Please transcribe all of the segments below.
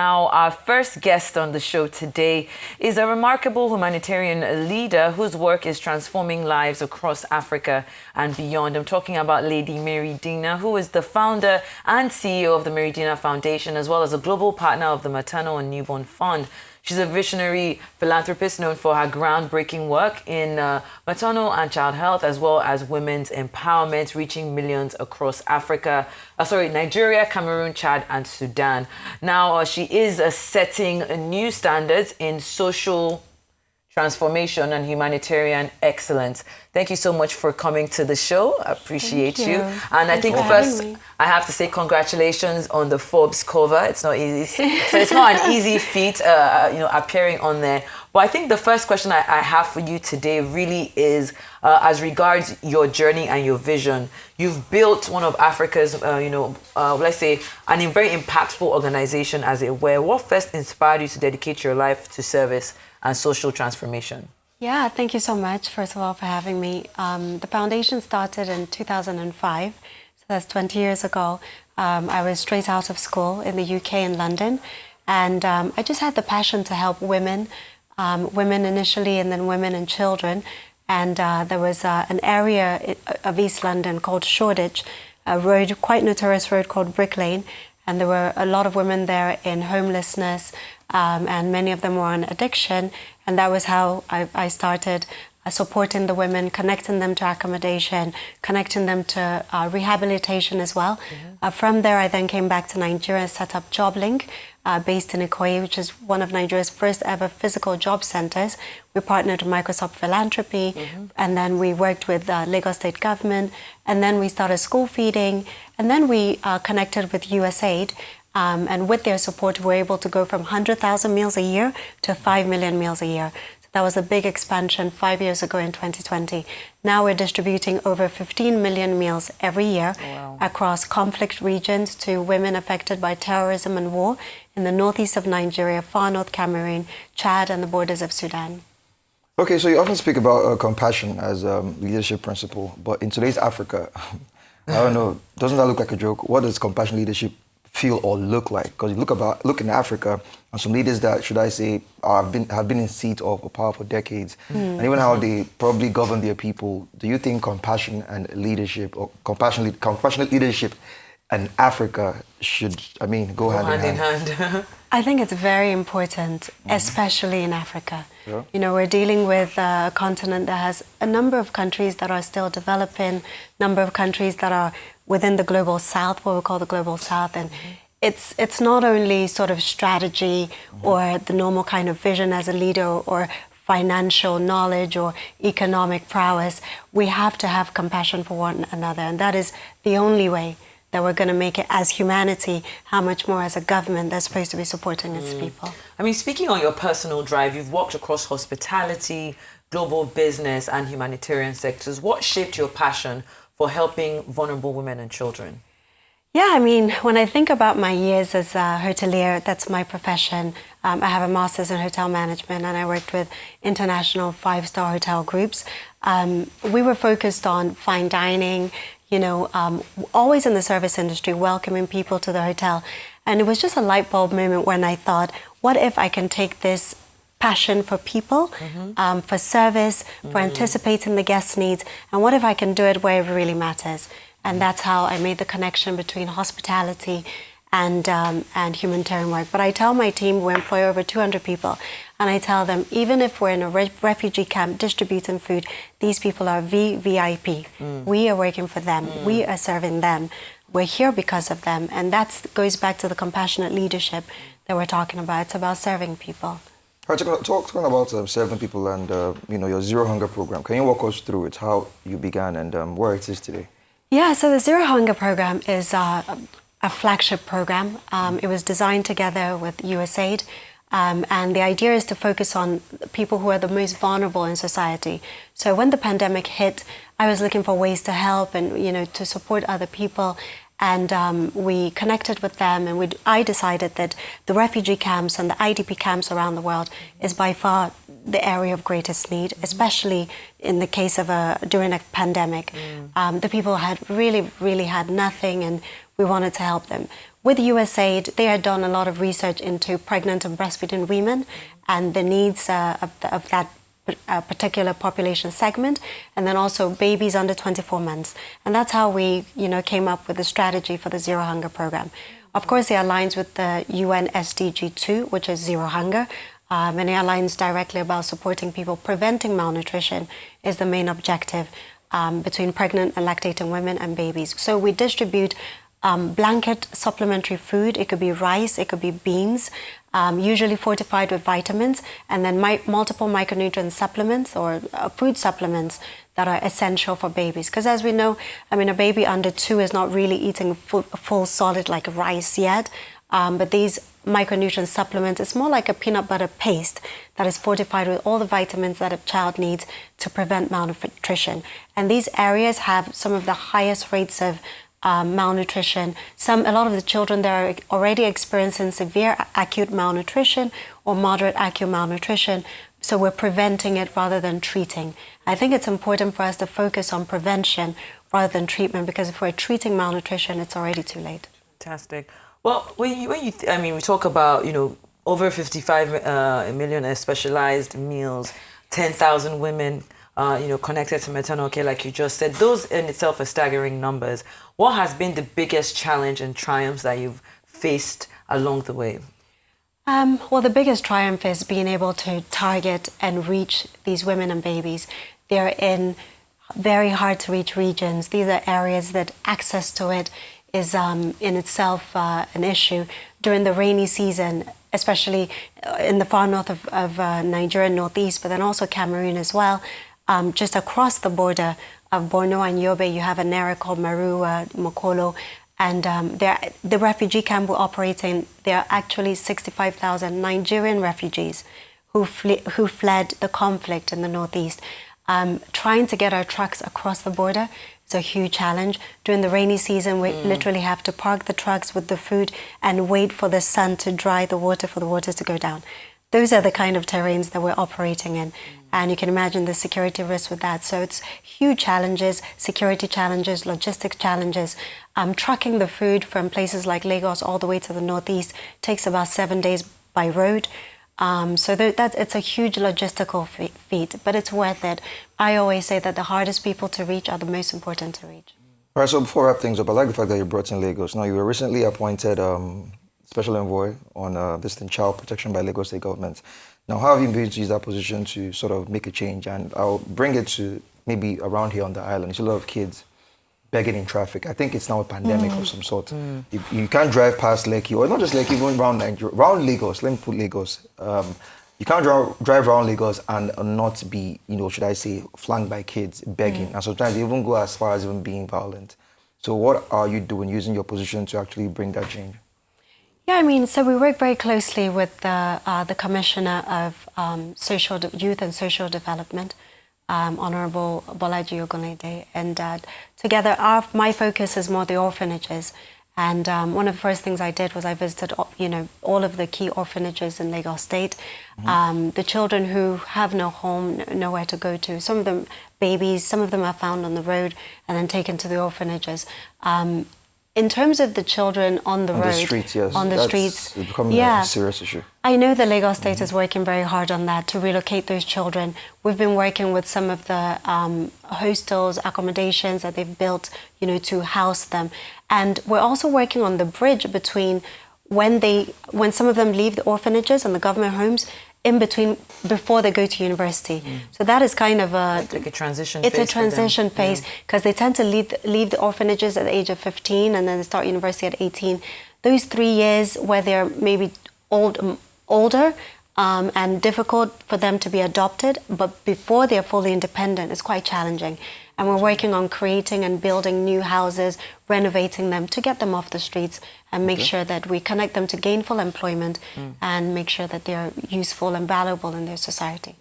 Now, our first guest on the show today is a remarkable humanitarian leader whose work is transforming lives across Africa and beyond. I'm talking about Lady Mary Dinah, who is the founder and CEO of the Mary Dinah Foundation, as well as a global partner of the Maternal and Newborn Fund. She's a visionary philanthropist known for her groundbreaking work in maternal and child health, as well as women's empowerment, reaching millions across Nigeria, Cameroon, Chad, and Sudan. Now, she is setting new standards in social transformation and humanitarian excellence. Thank you so much for coming to the show. I appreciate you. And I think first, I have to say congratulations on the Forbes cover. It's not easy. So it's not an easy feat, appearing on there. But I think the first question I have for you today really is, as regards your journey and your vision. You've built one of Africa's, let's say, a very impactful organization, as it were. What first inspired you to dedicate your life to service and social transformation? Yeah, thank you so much, first of all, for having me. The foundation started in 2005, so that's 20 years ago. I was straight out of school in the UK in London, and I just had the passion to help women, women initially, and then women and children. And there was an area of East London called Shoreditch, a road, quite notorious road called Brick Lane, and there were a lot of women there in homelessness, and many of them were on addiction. And that was how I started supporting the women, connecting them to accommodation, connecting them to rehabilitation as well. From there, I then came back to Nigeria and set up JobLink, based in Ikoyi, which is one of Nigeria's first ever physical job centers. We partnered with Microsoft Philanthropy, and then we worked with Lagos State government, and then we started school feeding, and then we connected with USAID. And with their support, we were able to go from 100,000 meals a year to 5 million meals a year. So that was a big expansion 5 years ago in 2020. Now we're distributing over 15 million meals every year across conflict regions to women affected by terrorism and war in the northeast of Nigeria, far north Cameroon, Chad, and the borders of Sudan. Okay, so you often speak about compassion as a leadership principle, but in today's Africa, I don't know, doesn't that look like a joke? What does compassion leadership feel or look like? Because you look in Africa, and some leaders that, should I say, have been in seat of power for decades, and even how they probably govern their people. Do you think compassion and leadership, or compassionate leadership in Africa should, go hand in hand? I think it's very important, especially in Africa. Yeah. You know, we're dealing with a continent that has a number of countries that are still developing, number of countries that are within the global south, what we call the global south. And it's not only sort of strategy or the normal kind of vision as a leader or financial knowledge or economic prowess. We have to have compassion for one another. And that is the only way that we're going to make it as humanity, how much more as a government that's supposed to be supporting its people. Speaking on your personal drive, you've worked across hospitality, global business, and humanitarian sectors. What shaped your passion for helping vulnerable women and children? Yeah, when I think about my years as a hotelier, that's my profession. I have a master's in hotel management, and I worked with international 5-star hotel groups. We were focused on fine dining, always in the service industry, welcoming people to the hotel. And it was just a light bulb moment when I thought, what if I can take this passion for people, for service, for anticipating the guest needs, and what if I can do it where it really matters? And that's how I made the connection between hospitality and humanitarian work. But I tell my team, we employ over 200 people, and I tell them, even if we're in a refugee camp distributing food, these people are VVIP. We are working for them. We are serving them. We're here because of them. And that goes back to the compassionate leadership that we're talking about. It's about serving people. All right, talking about serving people and your Zero Hunger program. Can you walk us through it, how you began and where it is today? Yeah, so the Zero Hunger program is a flagship program. It was designed together with USAID, and the idea is to focus on people who are the most vulnerable in society. So when the pandemic hit, I was looking for ways to help and to support other people. And we connected with them, and I decided that the refugee camps and the IDP camps around the world is by far the area of greatest need, especially in the case of during a pandemic. The people had really had nothing, and we wanted to help them. with USAID, they had done a lot of research into pregnant and breastfeeding women and the needs of that particular population segment, and then also babies under 24 months. And that's how we, came up with the strategy for the Zero Hunger program. Of course, it aligns with the UN SDG 2, which is Zero Hunger, and it aligns directly about supporting people. Preventing malnutrition is the main objective between pregnant and lactating women and babies. So we distribute blanket supplementary food. It could be rice, it could be beans, usually fortified with vitamins, and then multiple micronutrient supplements or food supplements that are essential for babies. Because as we know, a baby under 2 is not really eating full solid like rice yet, but these micronutrient supplements, it's more like a peanut butter paste that is fortified with all the vitamins that a child needs to prevent malnutrition. And these areas have some of the highest rates of malnutrition. A lot of the children that are already experiencing severe acute malnutrition or moderate acute malnutrition, so we're preventing it rather than treating. I think it's important for us to focus on prevention rather than treatment, because if we're treating malnutrition, it's already too late. Fantastic. Well, we talk about, over 55 million specialized meals, 10,000 women connected to maternal care, like you just said. Those in itself are staggering numbers. What has been the biggest challenge and triumphs that you've faced along the way? Well, the biggest triumph is being able to target and reach these women and babies. They're in very hard to reach regions. These are areas that access to it is in itself an issue. During the rainy season, especially in the far north of Nigeria, northeast, but then also Cameroon as well, just across the border of Borno and Yobe, you have an area called Mokolo, and the refugee camp we're operating, there are actually 65,000 Nigerian refugees who fled the conflict in the northeast. Trying to get our trucks across the border is a huge challenge. During the rainy season, we literally have to park the trucks with the food and wait for the sun to dry the water for the waters to go down. Those are the kind of terrains that we're operating in. And you can imagine the security risks with that. So it's huge challenges, security challenges, logistic challenges. Trucking the food from places like Lagos all the way to the northeast takes about 7 days by road. So it's a huge logistical feat, but it's worth it. I always say that the hardest people to reach are the most important to reach. All right, so before I wrap things up, I like the fact that you brought in Lagos. Now, you were recently appointed Special Envoy on child protection by Lagos State Government. Now, how have you been to use that position to sort of make a change? And I'll bring it to maybe around here on the island. There's a lot of kids begging in traffic. I think it's now a pandemic of some sort. You can't drive past Lekki, or not just Lekki, even around Lagos. Let me put Lagos. You can't drive around Lagos and not be, should I say, flanked by kids begging. And sometimes they even go as far as even being violent. So what are you doing using your position to actually bring that change? Yeah, so we work very closely with the Commissioner of Youth and Social Development, Honorable Bolaji Ogunlade, and together my focus is more the orphanages. And one of the first things I did was I visited, all of the key orphanages in Lagos State. The children who have no home, nowhere to go to. Some of them babies, some of them are found on the road and then taken to the orphanages. In terms of the children on the road, on the streets, it's becoming a serious issue. I know the Lagos State is working very hard on that to relocate those children. We've been working with some of the hostels, accommodations that they've built, to house them. And we're also working on the bridge between when some of them leave the orphanages and the government homes, before they go to university. So that is kind of like a transition phase. It's a transition phase, because they tend to leave the orphanages at the age of 15 and then they start university at 18. Those 3 years where they're maybe older and difficult for them to be adopted, but before they're fully independent, it's quite challenging. And we're working on creating and building new houses, renovating them to get them off the streets and make sure that we connect them to gainful employment and make sure that they're useful and valuable in their society.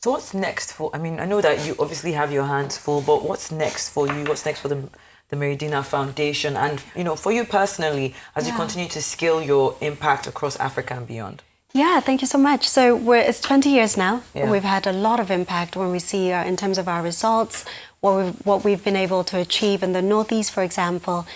So what's next for, I know that you obviously have your hands full, but what's next for you? What's next for the Mary Dinah Foundation? And, for you personally, as you continue to scale your impact across Africa and beyond? Yeah, thank you so much. So it's 20 years now. Yeah. We've had a lot of impact when we see in terms of our results, what we've been able to achieve in the Northeast, for example.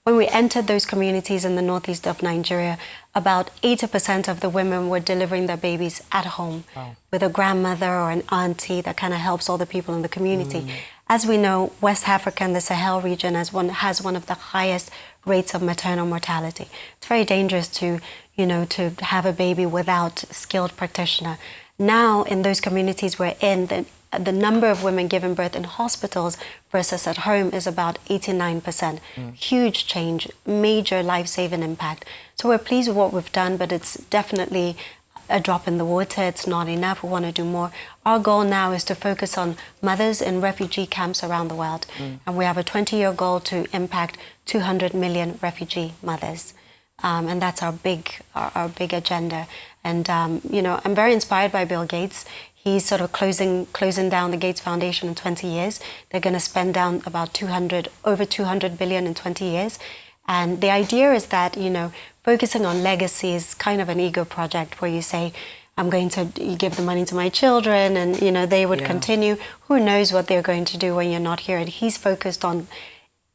when we entered those communities in the northeast of Nigeria, about 80% of the women were delivering their babies at home with a grandmother or an auntie that kind of helps all the people in the community. As we know, West Africa and the Sahel region has one of the highest rates of maternal mortality. It's very dangerous to have a baby without a skilled practitioner. Now, in those communities we're in, the number of women giving birth in hospitals versus at home is about 89%. Huge change, major life-saving impact. So we're pleased with what we've done, but it's definitely a drop in the water. It's not enough. We want to do more. Our goal now is to focus on mothers in refugee camps around the world. And we have a 20-year goal to impact 200 million refugee mothers. And that's our big agenda. And, I'm very inspired by Bill Gates. He's sort of closing down the Gates Foundation in 20 years. They're going to spend down about over 200 billion in 20 years. And the idea is that, focusing on legacy is kind of an ego project where you say, I'm going to give the money to my children and, they would continue. Who knows what they're going to do when you're not here? And he's focused on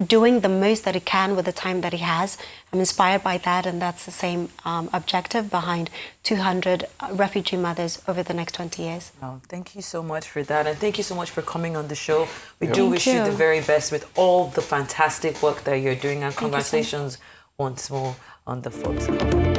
doing the most that he can with the time that he has. I'm inspired by that, and that's the same objective behind 200 refugee mothers over the next 20 years. Oh, thank you so much for that, and thank you so much for coming on the show. We do wish you the very best with all the fantastic work that you're doing, and congratulations once more on the Forbes cover.